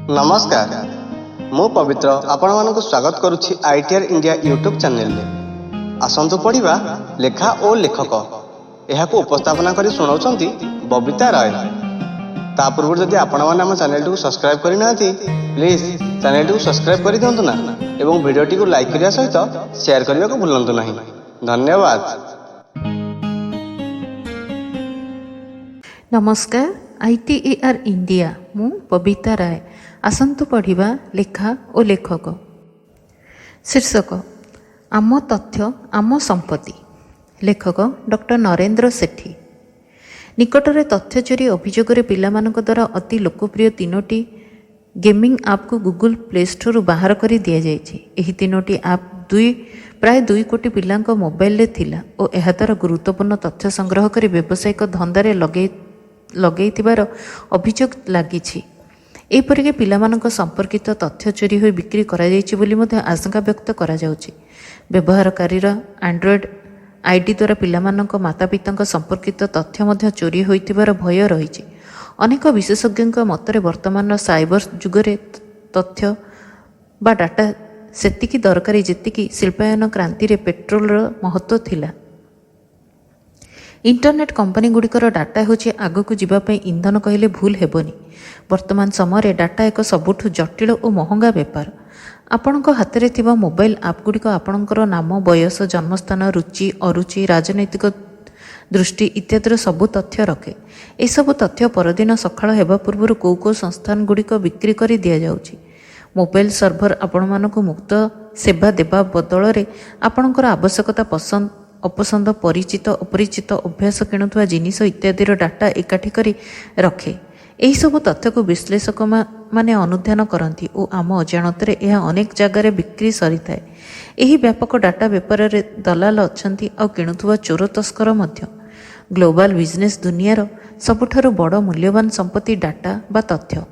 नमस्कार मु पवित्र आपण मानक स्वागत करुछि आईटीआर इंडिया यूट्यूब चैनल रे। आसंतु पढ़िबा लेखा और लेखक एहाको उपस्थापना करी सुनाउछंती बबिता राय। ता पूर्व जदि आपण माने हम चैनल को सब्सक्राइब करि नाथि प्लीज चैनल को सब्सक्राइब करि दियंतु ना एवं वीडियो को लाइक करिया सहित शेयर करबा को भूलंतु नाही। धन्यवाद। नमस्कार आईटीआर इंडिया मु बबिता राय। आसंतु पढ़िबा लेखा और लेखक। शीर्षक आम तथ्य आम संपत्ति। लेखक डॉक्टर नरेंद्र सेठी। निकटरे तथ्य चोरी अभियोग पिलामानक द्वारा अति लोकप्रिय तीनोटी गेमिंग आप को गूगल प्ले स्टोर बाहर कर दि जाएगी। तीनोटी आप प्राय 2 कोटी पिलांक मोबाइल रे थिला और एहा द्वारा गुरुत्वपूर्ण तथ्य संग्रह कर व्यावसायिक धंदारे लगेइथिबार अभियोग लागिछि। एपरिके पिलामानक संपर्कित तथ्य चोरी होई बिक्री करा जायछि बोली मध्य आशंका व्यक्त करा जाउछि। व्यवहारकारीर एंड्रॉयड आईडी द्वारा पिलामानक मातापितांक संपर्कित तथ्य मध्य चोरी होइथिबार भय रहिछि। अनेक विशेषज्ञଙ୍କ मतरे वर्तमान साइबर जुगरे तथ्य बा डाटा सेतिकी दरकारी जेतिकी शिल्पायन क्रांति रे पेट्रोलर महत्व थिला। इंटरनेट कंपनी गुड़िकर डाटा होछि आगकू जीवाई इंधन कहले भूल हेबनी। वर्तमान समय डाटा एक सबुठु जटिल और महंगा बेपार। आपणक हाथ में थिबा मोबाइल आप गुड़िक आपणकर नाम बयस जन्मस्थान रुचि अरुचि राजनैतिक दृष्टि इत्यादि सबु तथ्य रखे। यह सबु तथ्य परदिन सकाळ हेबा पूर्व कौ संस्थान गुड़िक बिक्री कर दि जाउछि। मोबाइल सर्भर आपण मानक मुक्त सेवा देवा बदल रे आपणकर आवश्यकता पसंद अपसंद परिचित अपरिचित अभ्यास किणुवा जिनिस इत्यादि डाटा एकाठी करी रखे। यही सब तथ्य को विश्लेषक माने अनुध्यान करती और आम अजाणत यह अनेक जगार बिक्री सरी थाए। यही व्यापक डाटा बेपार रे दलाल अछंती आ किणुवा चोर तस्कर मध्य। ग्लोबल बिजनेस दुनियार सबुठारु बड़ मूल्यवान संपत्ति डाटा बा तथ्य।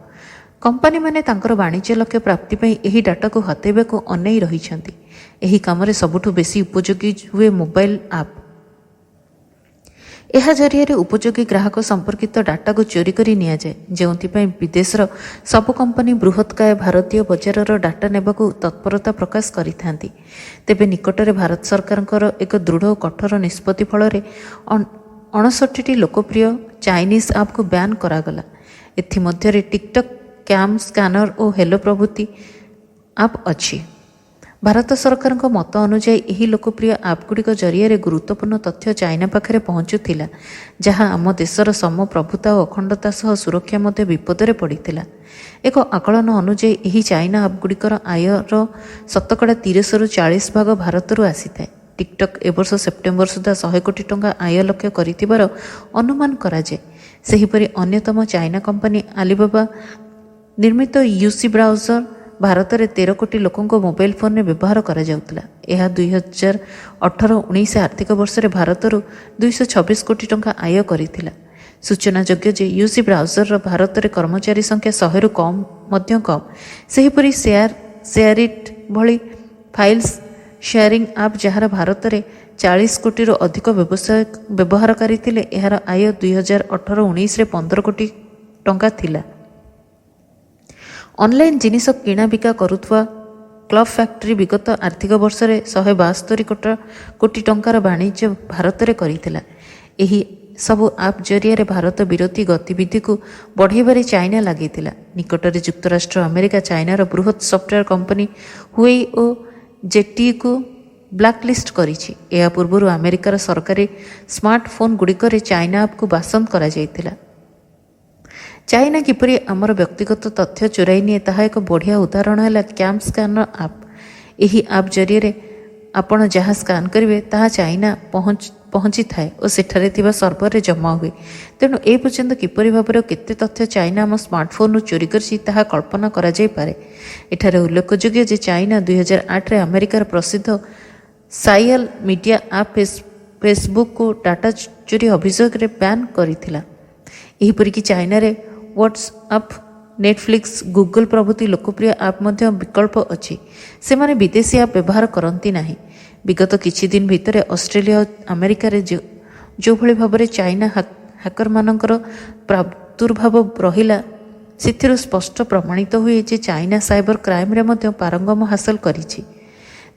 कंपनी माने तांकर वाणिज्य लक्ष्य प्राप्ति पई एही डाटा को हतेबे को अनै रहिछंती। एही कामरे सबुठु बेसी उपयोगी हुए मोबाइल आप। यह जरिए उपयोगी ग्राहक संपर्कित डाटा को चोरी करी निया जाए, जेउंथिपाई विदेशर सबु कंपनी बृहत्काय भारतीय बजारर डाटा नेबाकू तत्परता प्रकाश करिथांती। तेबे निकटरे भारत सरकारଙ୍କର एक दृढ़ और कठोर निष्पत्ति फल 59टी लोकप्रिय चाइनीज आप को बैन करागला। एथिमध्यरे टिकटक, कैम स्कैनर और हेलो प्रभृति आप अच्छी। भारत सरकार मत अनुजाई यही लोकप्रिय आप गुड़िक जरिए गुरुत्वपूर्ण तथ्य चाइना पाखे पहुँचुला, जहाँ आम देशर सम प्रभुता और अखंडता सह सुरक्षा मध्य विपदरे पड़ता। एक आकलन अनुजाई यही चाइना आप गुड़िकर आयर 30% ରୁ 40% भारत आसी थाए। टिकटक एवर्ष सेप्टेम्बर सुधा 100 कोटी टंका आय लक्ष्य कर अनुमान कराए। सेहीपरि अन्यतम चाइना कंपनी आलीबाबा निर्मित यूसी ब्राउजर भारत में 13 कोटी लोकों मोबाइल फोन में व्यवहार करा जाउतला। यह 2018-19 आर्थिक वर्ष में भारत 226 कोटी टंका आय करिथिला। सूचना योग्य जे यूसी ब्राउजर भारत में कर्मचारी संख्या 100 ରୁ कम। सेहीपरि शेयरिट भली फाइल्स शेयरिंग आप जहार भारत में 40 कोटी ରୁ अधिक व्यवहारकारी थिले। यार आय 2018-19 रे 15 कोटी टंका थिला। ऑनलाइन जिनिस किणा बिका करुवा क्लब फैक्ट्री विगत आर्थिक वर्ष में 172 कोटी टंकार वाणिज्य भारत में करिथिला। एही सबु आप जरिए भारत विरोधी गतिविधि को बढ़ाइबारे चाइना लागिथिला। निकटरे युक्तराष्ट्र अमेरिका चाइनार बृहत सॉफ्टवेयर कंपनी हुई और जेटी को ब्लैकलिस्ट करिछि। या पूर्व अमेरिकार सरकारी स्मार्टफोन गुड़िकर चाइना आप को बासंद करा जायतिला। चाइना किपरि आमर व्यक्तिगत तथ्य चोराई निए ताहा एक बढ़िया उदाहरण है कैम स्कैनर आप। यही आप जरिए आपण जहाँ स्कान करेंगे ताहा चाइना पहुँची थाए और सेठारे थिबा सर्वर रे जमा हुए। तेणु ए पर्यंत किपरि भाबरे केते तथ्य चाइना आम स्मार्टफोन रू चोरी करछि ताहा कल्पना करा जाय पारे। एठारे उल्लेखयोग्य जे चाइना 2008 रे अमेरिकार प्रसिद्ध साइयल मीडिया आप फेसबुक को डाटा चोरी अभियोग रे बैन करिथिला। एहीपरि कि चाइना रे व्हाट्सएप, नेटफ्लिक्स, गूगल प्रभृति लोकप्रिय आप मध्य विकल्प अच्छी। से माने विदेशी आप व्यवहार करती नहीं। विगत किछि दिन भितर ऑस्ट्रेलिया और अमेरिका रे जो भली भाव चाइना हैकर मानकर प्रादुर्भाव रहिला ସେଥିରୁ ସ୍ପଷ୍ଟ ପ୍ରମାଣିତ ହୁଏ ଯେ ଚାଇନା ସାଇବର କ୍ରାଇମରେ ମଧ୍ୟ ପାରଙ୍ଗମ ହାସଲ କରିଛି।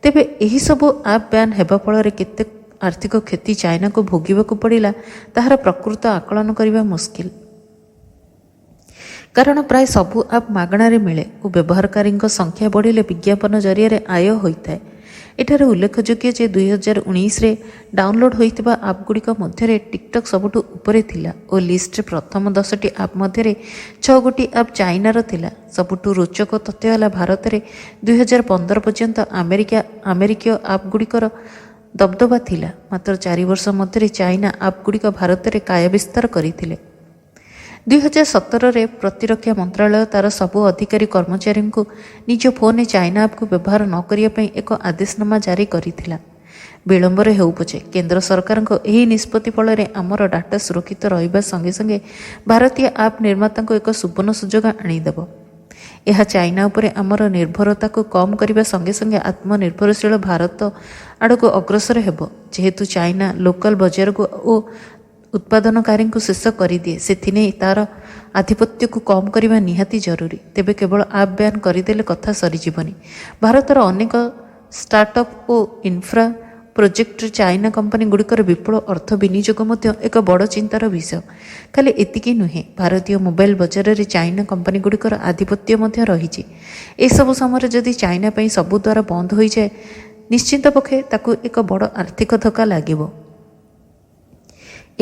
ତେବେ ଏହିସବୁ ଆପ୍ ବ୍ୟାନ୍ ହେବା ଫଳରେ କେତେ ଆର୍ଥିକ କ୍ଷତି ଚାଇନାକୁ ଭୋଗିବାକୁ ପଡ଼ିଲା ତାହାର ପ୍ରକୃତ ଆକଳନ କରିବା ମୁସ୍କିଲ। କାରଣ ପ୍ରାୟ ସବୁ ଆପ୍ ମାଗଣାରେ ମିଳେ ଓ ବ୍ୟବହାରକାରୀଙ୍କ ସଂଖ୍ୟା ବଢ଼ିଲେ ବିଜ୍ଞାପନ ଜରିଆରେ ଆୟ ହୋଇଥାଏ। ଏଠାରେ ଉଲ୍ଲେଖଯୋଗ୍ୟ ଯେ 2019ରେ ଡାଉନଲୋଡ୍ ହୋଇଥିବା ଆପ୍ଗୁଡ଼ିକ ମଧ୍ୟରେ ଟିକ୍ଟକ୍ ସବୁଠୁ ଉପରେ ଥିଲା ଓ ଲିଷ୍ଟରେ ପ୍ରଥମ 10ଟି ଆପ୍ ମଧ୍ୟରେ 6ଗୋଟି ଆପ୍ ଚାଇନାର ଥିଲା। ସବୁଠୁ ରୋଚକ ତଥ୍ୟ ହେଲା ଭାରତରେ 2015 ପର୍ଯ୍ୟନ୍ତ ଆମେରିକୀୟ ଆପଗୁଡ଼ିକର ଦବଦବା ଥିଲା। ମାତ୍ର 4 ବର୍ଷ ମଧ୍ୟରେ ଚାଇନା ଆପଗୁଡ଼ିକ ଭାରତରେ କାୟା ବିସ୍ତାର କରିଥିଲେ। 2017ରେ ପ୍ରତିରକ୍ଷା ମନ୍ତ୍ରାଳୟ ତା'ର ସବୁ ଅଧିକାରୀ କର୍ମଚାରୀଙ୍କୁ ନିଜ ଫୋନ୍ରେ ଚାଇନା ଆପ୍କୁ ବ୍ୟବହାର ନ କରିବା ପାଇଁ ଏକ ଆଦେଶନାମା ଜାରି କରିଥିଲା। ବିଳମ୍ବରେ ହେଉ ପଛେ କେନ୍ଦ୍ର ସରକାରଙ୍କ ଏହି ନିଷ୍ପତ୍ତି ଫଳରେ ଆମର ଡାଟା ସୁରକ୍ଷିତ ରହିବା ସଙ୍ଗେ ସଙ୍ଗେ ଭାରତୀୟ ଆପ୍ ନିର୍ମାତାଙ୍କୁ ଏକ ସୁବର୍ଣ୍ଣ ସୁଯୋଗ ଆଣିଦେବ। ଏହା ଚାଇନା ଉପରେ ଆମର ନିର୍ଭରତାକୁ କମ୍ କରିବା ସଙ୍ଗେ ସଙ୍ଗେ ଆତ୍ମନିର୍ଭରଶୀଳ ଭାରତ ଆଡ଼କୁ ଅଗ୍ରସର ହେବ। ଯେହେତୁ ଚାଇନା ଲୋକାଲ ବଜାରକୁ ଓ ଉତ୍ପାଦନକାରୀଙ୍କୁ ଶେଷ କରିଦିଏ, ସେଥିନେଇ ତା'ର ଆଧିପତ୍ୟକୁ କମ୍ କରିବା ନିହାତି ଜରୁରୀ। ତେବେ କେବଳ ଆପ୍ ବ୍ୟାନ୍ କରିଦେଲେ କଥା ସରିଯିବନି। ଭାରତର ଅନେକ ଷ୍ଟାର୍ଟଅପ୍ ଓ ଇନଫ୍ରା ପ୍ରୋଜେକ୍ଟରେ ଚାଇନା କମ୍ପାନୀଗୁଡ଼ିକର ବିପୁଳ ଅର୍ଥ ବିନିଯୋଗ ମଧ୍ୟ ଏକ ବଡ଼ ଚିନ୍ତାର ବିଷୟ। ଖାଲି ଏତିକି ନୁହେଁ, ଭାରତୀୟ ମୋବାଇଲ ବଜାରରେ ଚାଇନା କମ୍ପାନୀଗୁଡ଼ିକର ଆଧିପତ୍ୟ ମଧ୍ୟ ରହିଛି। ଏସବୁ ସମୟରେ ଯଦି ଚାଇନା ପାଇଁ ସବୁ ଦ୍ୱାର ବନ୍ଦ ହୋଇଯାଏ, ନିଶ୍ଚିତ ପକ୍ଷେ ତାକୁ ଏକ ବଡ଼ ଆର୍ଥିକ ଧକ୍କା ଲାଗିବ।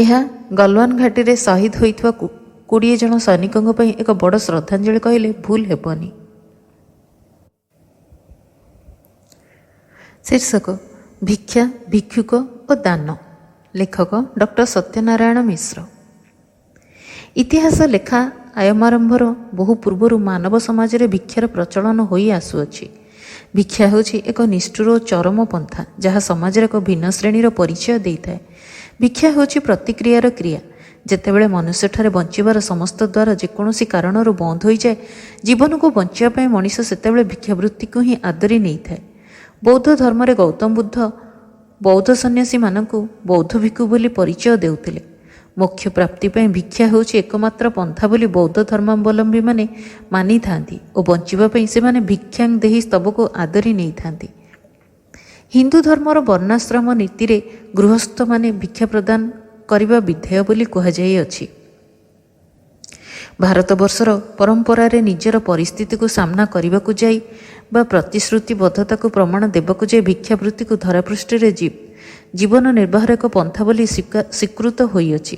ଏହା ଗଲୱାନ ଘାଟିରେ ଶହୀଦ ହୋଇଥିବା 20 ଜଣ ସୈନିକଙ୍କ ପାଇଁ ଏକ ବଡ଼ ଶ୍ରଦ୍ଧାଞ୍ଜଳି କହିଲେ ଭୁଲ ହେବନି। ଶୀର୍ଷକ ଭିକ୍ଷା, ଭିକ୍ଷୁକ ଓ ଦାନ। ଲେଖକ ଡକ୍ଟର ସତ୍ୟନାରାୟଣ ମିଶ୍ର। ଇତିହାସ ଲେଖା ଆରମ୍ଭର ବହୁ ପୂର୍ବରୁ ମାନବ ସମାଜରେ ଭିକ୍ଷାର ପ୍ରଚଳନ ହୋଇ ଆସୁଅଛି। ଭିକ୍ଷା ହେଉଛି ଏକ ନିଷ୍ଠୁର ଓ ଚରମ ପନ୍ଥା, ଯାହା ସମାଜରେ ଏକ ଭିନ୍ନ ଶ୍ରେଣୀର ପରିଚୟ ଦେଇଥାଏ। ଭିକ୍ଷା ହେଉଛି ପ୍ରତିକ୍ରିୟାର କ୍ରିୟା। ଯେତେବେଳେ ମନୁଷ୍ୟଠାରେ ବଞ୍ଚିବାର ସମସ୍ତ ଦ୍ୱାର ଯେକୌଣସି କାରଣରୁ ବନ୍ଦ ହୋଇଯାଏ, ଜୀବନକୁ ବଞ୍ଚିବା ପାଇଁ ମଣିଷ ସେତେବେଳେ ଭିକ୍ଷାବୃତ୍ତିକୁ ହିଁ ଆଦରି ନେଇଥାଏ। ବୌଦ୍ଧ ଧର୍ମରେ ଗୌତମ ବୁଦ୍ଧ ବୌଦ୍ଧ ସନ୍ନ୍ୟାସୀମାନଙ୍କୁ ବୌଦ୍ଧ ଭିକ୍ଷୁ ବୋଲି ପରିଚୟ ଦେଉଥିଲେ। ମୋକ୍ଷ ପ୍ରାପ୍ତି ପାଇଁ ଭିକ୍ଷା ହେଉଛି ଏକମାତ୍ର ପନ୍ଥା ବୋଲି ବୌଦ୍ଧ ଧର୍ମାବଲମ୍ବୀମାନେ ମାନିଥାନ୍ତି ଓ ବଞ୍ଚିବା ପାଇଁ ସେମାନେ ଭିକ୍ଷାଂ ଦେହି ସ୍ତବକୁ ଆଦରି ନେଇଥାନ୍ତି। ହିନ୍ଦୁ ଧର୍ମର ବର୍ଣ୍ଣାଶ୍ରମ ନୀତିରେ ଗୃହସ୍ଥମାନେ ଭିକ୍ଷା ପ୍ରଦାନ କରିବା ବିଧେୟ ବୋଲି କୁହାଯାଇଅଛି। ଭାରତବର୍ଷର ପରମ୍ପରାରେ ନିଜର ପରିସ୍ଥିତିକୁ ସାମ୍ନା କରିବାକୁ ଯାଇ ବା ପ୍ରତିଶ୍ରୁତିବଦ୍ଧତାକୁ ପ୍ରମାଣ ଦେବାକୁ ଯାଇ ଭିକ୍ଷାବୃତ୍ତିକୁ ଧରାପୃଷ୍ଠରେ ଜୀବନ ନିର୍ବାହର ଏକ ପନ୍ଥା ବୋଲି ସ୍ୱୀକୃତ ହୋଇଅଛି।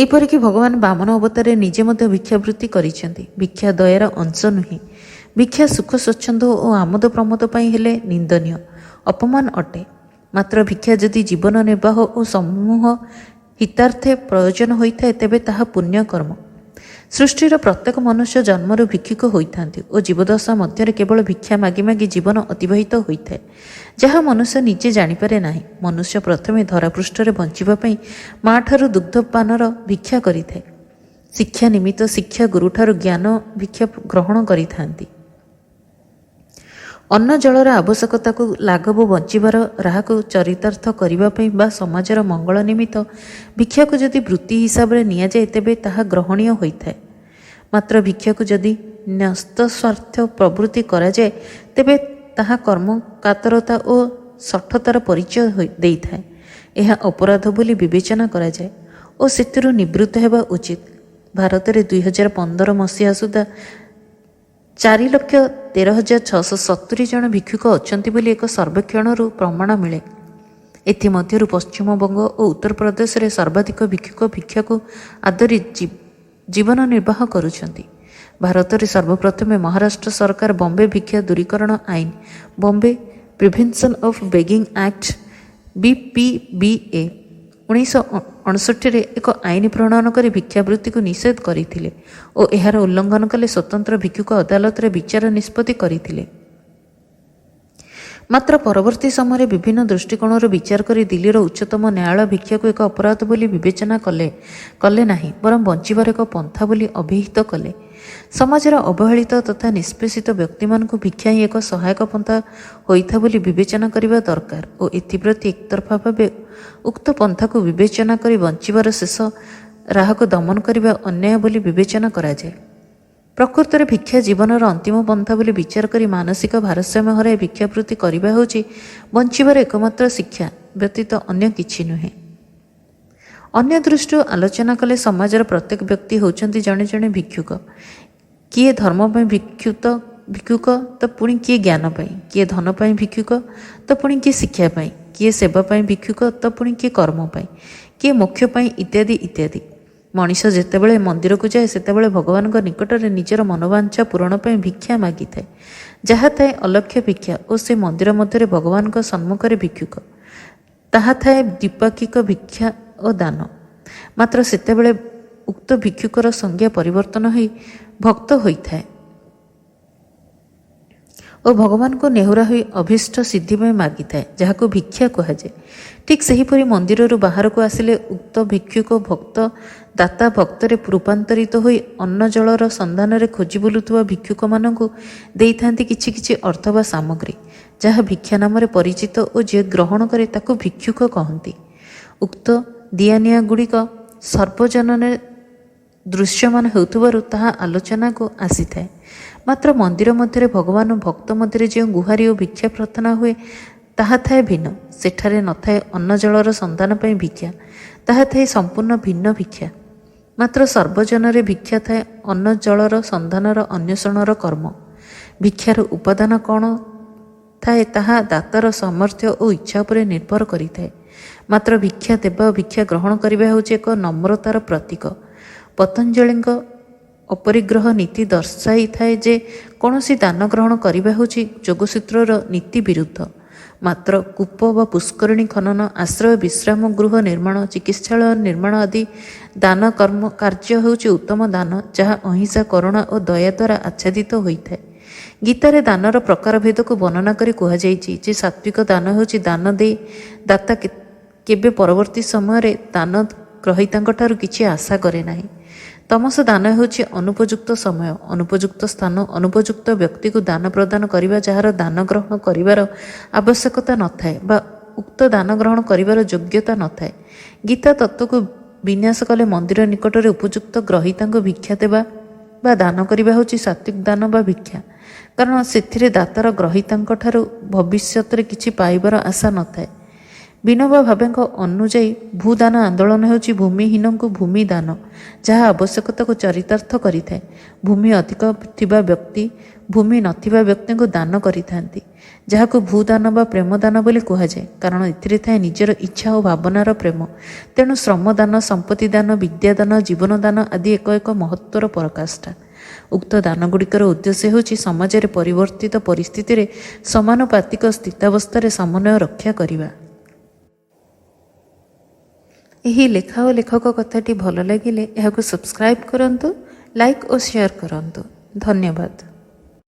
ଏପରିକି ଭଗବାନ ବାମନ ଅବତାରରେ ନିଜେ ମଧ୍ୟ ଭିକ୍ଷାବୃତ୍ତି କରିଛନ୍ତି। ଭିକ୍ଷା ଦୟାର ଅଂଶ ନୁହେଁ। ଭିକ୍ଷା ସୁଖ ସ୍ୱଚ୍ଛନ୍ଦ ଓ ଆମୋଦ ପ୍ରମୋଦ ପାଇଁ ହେଲେ ନିନ୍ଦନୀୟ, ଅପମାନ ଅଟେ। ମାତ୍ର ଭିକ୍ଷା ଯଦି ଜୀବନ ନିର୍ବାହ ଓ ସମୂହ ହିତାର୍ଥେ ପ୍ରୟୋଜନ ହୋଇଥାଏ, ତେବେ ତାହା ପୁଣ୍ୟକର୍ମ। ସୃଷ୍ଟିର ପ୍ରତ୍ୟେକ ମନୁଷ୍ୟ ଜନ୍ମରୁ ଭିକ୍ଷୁକ ହୋଇଥାନ୍ତି ଓ ଜୀବଦଶା ମଧ୍ୟରେ କେବଳ ଭିକ୍ଷା ମାଗି ମାଗି ଜୀବନ ଅତିବାହିତ ହୋଇଥାଏ, ଯାହା ମନୁଷ୍ୟ ନିଜେ ଜାଣିପାରେ ନାହିଁ। ମନୁଷ୍ୟ ପ୍ରଥମେ ଧରାପୃଷ୍ଠରେ ବଞ୍ଚିବା ପାଇଁ ମା'ଠାରୁ ଦୁଗ୍ଧପାନର ଭିକ୍ଷା କରିଥାଏ। ଶିକ୍ଷା ନିମିତ୍ତ ଶିକ୍ଷା ଗୁରୁଠାରୁ ଜ୍ଞାନ ଭିକ୍ଷା ଗ୍ରହଣ କରିଥାନ୍ତି। ଅନ୍ନ ଜଳର ଆବଶ୍ୟକତାକୁ ଲାଘବ ବଞ୍ଚିବାର ରାହାକୁ ଚରିତାର୍ଥ କରିବା ପାଇଁ ବା ସମାଜର ମଙ୍ଗଳ ନିମିତ୍ତ ଭିକ୍ଷାକୁ ଯଦି ବୃତ୍ତି ହିସାବରେ ନିଆଯାଏ, ତେବେ ତାହା ଗ୍ରହଣୀୟ ହୋଇଥାଏ। ମାତ୍ର ଭିକ୍ଷାକୁ ଯଦି ନ୍ୟସ୍ତସ୍ୱାର୍ଥ ପ୍ରବୃତ୍ତି କରାଯାଏ, ତେବେ ତାହା କର୍ମକାତରତା ଓ ଶଠତାର ପରିଚୟ ଦେଇଥାଏ। ଏହା ଅପରାଧ ବୋଲି ବିବେଚନା କରାଯାଏ ଓ ସେଥିରୁ ନିବୃତ୍ତ ହେବା ଉଚିତ। ଭାରତରେ 2015 ମସିହା ସୁଦ୍ଧା 4,13,670 ଜଣ ଭିକ୍ଷୁକ ଅଛନ୍ତି ବୋଲି ଏକ ସର୍ବେକ୍ଷଣରୁ ପ୍ରମାଣ ମିଳେ। ଏଥିମଧ୍ୟରୁ ପଶ୍ଚିମବଙ୍ଗ ଓ ଉତ୍ତରପ୍ରଦେଶରେ ସର୍ବାଧିକ ଭିକ୍ଷୁକ ଭିକ୍ଷାକୁ ଆଦରି ଜୀବନ ନିର୍ବାହ କରୁଛନ୍ତି। ଭାରତରେ ସର୍ବପ୍ରଥମେ ମହାରାଷ୍ଟ୍ର ସରକାର ବମ୍ବେ ଭିକ୍ଷା ଦୂରୀକରଣ ଆଇନ, Bombay prevention of begging act BPBA 1959ରେ ଏକ ଆଇନ ପ୍ରଣୟନ କରି ଭିକ୍ଷାବୃତ୍ତିକୁ ନିଷେଧ କରିଥିଲେ ଓ ଏହାର ଉଲ୍ଲଙ୍ଘନ କଲେ ସ୍ୱତନ୍ତ୍ର ଭିକ୍ଷୁକ ଅଦାଲତରେ ବିଚାର ନିଷ୍ପତ୍ତି କରିଥିଲେ। ମାତ୍ର ପରବର୍ତ୍ତୀ ସମୟରେ ବିଭିନ୍ନ ଦୃଷ୍ଟିକୋଣରୁ ବିଚାର କରି ଦିଲ୍ଲୀର ଉଚ୍ଚତମ ନ୍ୟାୟାଳୟ ଭିକ୍ଷାକୁ ଏକ ଅପରାଧ ବୋଲି ବିବେଚନା କଲେ ନାହିଁ, ବରଂ ବଞ୍ଚିବାର ଏକ ପନ୍ଥା ବୋଲି ଅଭିହିତ କଲେ। ସମାଜର ଅବହେଳିତ ତଥା ନିଷ୍ପେଷିତ ବ୍ୟକ୍ତିମାନଙ୍କୁ ଭିକ୍ଷା ହିଁ ଏକ ସହାୟକ ପନ୍ଥା ହୋଇଥାଏ ବୋଲି ବିବେଚନା କରିବା ଦରକାର ଓ ଏଥିପ୍ରତି ଏକତରଫା ଭାବେ ଉକ୍ତ ପନ୍ଥାକୁ ବିବେଚନା କରି ବଞ୍ଚିବାର ଶେଷ ରାହାକୁ ଦମନ କରିବା ଅନ୍ୟାୟ ବୋଲି ବିବେଚନା କରାଯାଏ। ପ୍ରକୃତରେ ଭିକ୍ଷା ଜୀବନର ଅନ୍ତିମ ପନ୍ଥା ବୋଲି ବିଚାର କରି ମାନସିକ ଭାରସାମ୍ୟ ହରାଇ ଭିକ୍ଷାବୃତ୍ତି କରିବା ହେଉଛି ବଞ୍ଚିବାର ଏକମାତ୍ର ଶିକ୍ଷା ବ୍ୟତୀତ ଅନ୍ୟ କିଛି ନୁହେଁ। ଅନ୍ୟ ଦୃଷ୍ଟିରୁ ଆଲୋଚନା କଲେ ସମାଜର ପ୍ରତ୍ୟେକ ବ୍ୟକ୍ତି ହେଉଛନ୍ତି ଜଣେ ଜଣେ ଭିକ୍ଷୁକ। କିଏ ଧର୍ମ ପାଇଁ ଭିକ୍ଷୁକ ତ ପୁଣି କିଏ ଜ୍ଞାନ ପାଇଁ, କିଏ ଧନ ପାଇଁ ଭିକ୍ଷୁକ ତ ପୁଣି କିଏ ଶିକ୍ଷା ପାଇଁ, କିଏ ସେବା ପାଇଁ ଭିକ୍ଷୁକ ତ ପୁଣି କିଏ କର୍ମ ପାଇଁ, କିଏ ମୋକ୍ଷ ପାଇଁ ଇତ୍ୟାଦି ଇତ୍ୟାଦି। ମଣିଷ ଯେତେବେଳେ ମନ୍ଦିରକୁ ଯାଏ ସେତେବେଳେ ଭଗବାନଙ୍କ ନିକଟରେ ନିଜର ମନୋବାଞ୍ଛା ପୂରଣ ପାଇଁ ଭିକ୍ଷା ମାଗିଥାଏ। ଯାହା ଥାଏ ଅଲକ୍ଷ୍ୟ ଭିକ୍ଷା ଓ ସେ ମନ୍ଦିର ମଧ୍ୟରେ ଭଗବାନଙ୍କ ସମ୍ମୁଖରେ ଭିକ୍ଷୁକ। ତାହା ଥାଏ ଦ୍ୱିପାକ୍ଷିକ ଭିକ୍ଷା ଓ ଦାନ। ମାତ୍ର ସେତେବେଳେ ଉକ୍ତ ଭିକ୍ଷୁକର ସଂଜ୍ଞା ପରିବର୍ତ୍ତନ ହୋଇ ଭକ୍ତ ହୋଇଥାଏ ଓ ଭଗବାନଙ୍କୁ ନେହୁରା ହୋଇ ଅଭୀଷ୍ଟ ସିଦ୍ଧି ପାଇଁ ମାଗିଥାଏ, ଯାହାକୁ ଭିକ୍ଷା କୁହାଯାଏ। ଠିକ୍ ସେହିପରି ମନ୍ଦିରରୁ ବାହାରକୁ ଆସିଲେ ଉକ୍ତ ଭିକ୍ଷୁକ ଭକ୍ତ ଦାତା ଭକ୍ତରେ ରୂପାନ୍ତରିତ ହୋଇ ଅନ୍ନ ଜଳର ସନ୍ଧାନରେ ଖୋଜି ବୁଲୁଥିବା ଭିକ୍ଷୁକମାନଙ୍କୁ ଦେଇଥାନ୍ତି କିଛି କିଛି ଅର୍ଥ ବା ସାମଗ୍ରୀ, ଯାହା ଭିକ୍ଷା ନାମରେ ପରିଚିତ ଓ ଯିଏ ଗ୍ରହଣ କରେ ତାକୁ ଭିକ୍ଷୁକ କହନ୍ତି। ଉକ୍ତ ଦିଆନିଆ ଗୁଡ଼ିକ ସର୍ବଜନରେ ଦୃଶ୍ୟମାନ ହେଉଥିବାରୁ ତାହା ଆଲୋଚନାକୁ ଆସିଥାଏ। ମାତ୍ର ମନ୍ଦିର ମଧ୍ୟରେ ଭଗବାନ ଓ ଭକ୍ତ ମଧ୍ୟରେ ଯେଉଁ ଗୁହାରି ଓ ଭିକ୍ଷା ପ୍ରାର୍ଥନା ହୁଏ ତାହା ଥାଏ ଭିନ୍ନ। ସେଠାରେ ନଥାଏ ଅନ୍ନ ଜଳର ସନ୍ଧାନ ପାଇଁ ଭିକ୍ଷା, ତାହା ଥାଏ ସମ୍ପୂର୍ଣ୍ଣ ଭିନ୍ନ ଭିକ୍ଷା। ମାତ୍ର ସର୍ବଜନରେ ଭିକ୍ଷା ଥାଏ ଅନ୍ନ ଜଳର ସନ୍ଧାନର ଅନ୍ୱେଷଣର କର୍ମ। ଭିକ୍ଷାର ଉପାଦାନ କ'ଣ ଥାଏ ତାହା ଦାତାର ସାମର୍ଥ୍ୟ ଓ ଇଚ୍ଛା ଉପରେ ନିର୍ଭର କରିଥାଏ। ମାତ୍ର ଭିକ୍ଷା ଦେବା ଓ ଭିକ୍ଷା ଗ୍ରହଣ କରିବା ହେଉଛି ଏକ ନମ୍ରତାର ପ୍ରତୀକ। ପତଞ୍ଜଳିଙ୍କ ଅପରିଗ୍ରହ ନୀତି ଦର୍ଶାଇଥାଏ ଯେ କୌଣସି ଦାନ ଗ୍ରହଣ କରିବା ହେଉଛି ଯୋଗସୂତ୍ରର ନୀତି ବିରୁଦ୍ଧ। ମାତ୍ର କୂପ ବା ପୁଷ୍କରିଣୀ ଖନନ, ଆଶ୍ରୟ ବିଶ୍ରାମ ଗୃହ ନିର୍ମାଣ, ଚିକିତ୍ସାଳୟ ନିର୍ମାଣ ଆଦି ଦାନ କାର୍ଯ୍ୟ ହେଉଛି ଉତ୍ତମ ଦାନ, ଯାହା ଅହିଂସା, କରୁଣା ଓ ଦୟା ଦ୍ୱାରା ଆଚ୍ଛାଦିତ ହୋଇଥାଏ। ଗୀତାରେ ଦାନର ପ୍ରକାରଭେଦକୁ ବର୍ଣ୍ଣନା କରି କୁହାଯାଇଛି ଯେ ସାତ୍ୱିକ ଦାନ ହେଉଛି ଦାନ ଦେଇ ଦାତା କେବେ ପରବର୍ତ୍ତୀ ସମୟରେ ଦାନ ଗ୍ରହୀତାଙ୍କଠାରୁ କିଛି ଆଶା କରେ ନାହିଁ। ତମସ ଦାନ ହେଉଛି ଅନୁପଯୁକ୍ତ ସମୟ, ଅନୁପଯୁକ୍ତ ସ୍ଥାନ, ଅନୁପଯୁକ୍ତ ବ୍ୟକ୍ତିକୁ ଦାନ ପ୍ରଦାନ କରିବା, ଯାହାର ଦାନ ଗ୍ରହଣ କରିବାର ଆବଶ୍ୟକତା ନଥାଏ ବା ଉକ୍ତ ଦାନ ଗ୍ରହଣ କରିବାର ଯୋଗ୍ୟତା ନଥାଏ। ଗୀତା ତତ୍ତ୍ୱକୁ ବିନ୍ୟାସ କଲେ ମନ୍ଦିର ନିକଟରେ ଉପଯୁକ୍ତ ଗ୍ରହୀତାଙ୍କୁ ଭିକ୍ଷା ଦେବା ବା ଦାନ କରିବା ହେଉଛି ସାତ୍ୱିକ ଦାନ ବା ଭିକ୍ଷା। କାରଣ ସେଥିରେ ଦାତାର ଗ୍ରହୀତାଙ୍କଠାରୁ ଭବିଷ୍ୟତରେ କିଛି ପାଇବାର ଆଶା ନଥାଏ। ବିନୋବା ଭାବେଙ୍କ ଅନୁଯାୟୀ ଭୂଦାନ ଆନ୍ଦୋଳନ ହେଉଛି ଭୂମିହୀନଙ୍କୁ ଭୂମି ଦାନ, ଯାହା ଆବଶ୍ୟକତାକୁ ଚରିତାର୍ଥ କରିଥାଏ। ଭୂମି ଅଧିକ ଥିବା ବ୍ୟକ୍ତି ଭୂମି ନଥିବା ବ୍ୟକ୍ତିଙ୍କୁ ଦାନ କରିଥାନ୍ତି, ଯାହାକୁ ଭୂଦାନ ବା ପ୍ରେମଦାନ ବୋଲି କୁହାଯାଏ। କାରଣ ଏଥିରେ ଥାଏ ନିଜର ଇଚ୍ଛା ଓ ଭାବନାର ପ୍ରେମ। ତେଣୁ ଶ୍ରମଦାନ, ସମ୍ପତ୍ତି ଦାନ, ବିଦ୍ୟାଦାନ, ଜୀବନଦାନ ଆଦି ଏକ ଏକ ମହତ୍ତ୍ୱର ପରାକାଷ୍ଠା। ଉକ୍ତ ଦାନଗୁଡ଼ିକର ଉଦ୍ଦେଶ୍ୟ ହେଉଛି ସମାଜରେ ପରିବର୍ତ୍ତିତ ପରିସ୍ଥିତିରେ ସମାନୁପାତିକ ସ୍ଥିତାବସ୍ଥାରେ ସମନ୍ୱୟ ରକ୍ଷା କରିବା। ଏହି ଲେଖା ଓ ଲେଖକ କଥାଟି ଭଲ ଲାଗିଲେ ଏହାକୁ ସବସ୍କ୍ରାଇବ୍ କରନ୍ତୁ, ଲାଇକ୍ ଓ ସେୟାର କରନ୍ତୁ। ଧନ୍ୟବାଦ।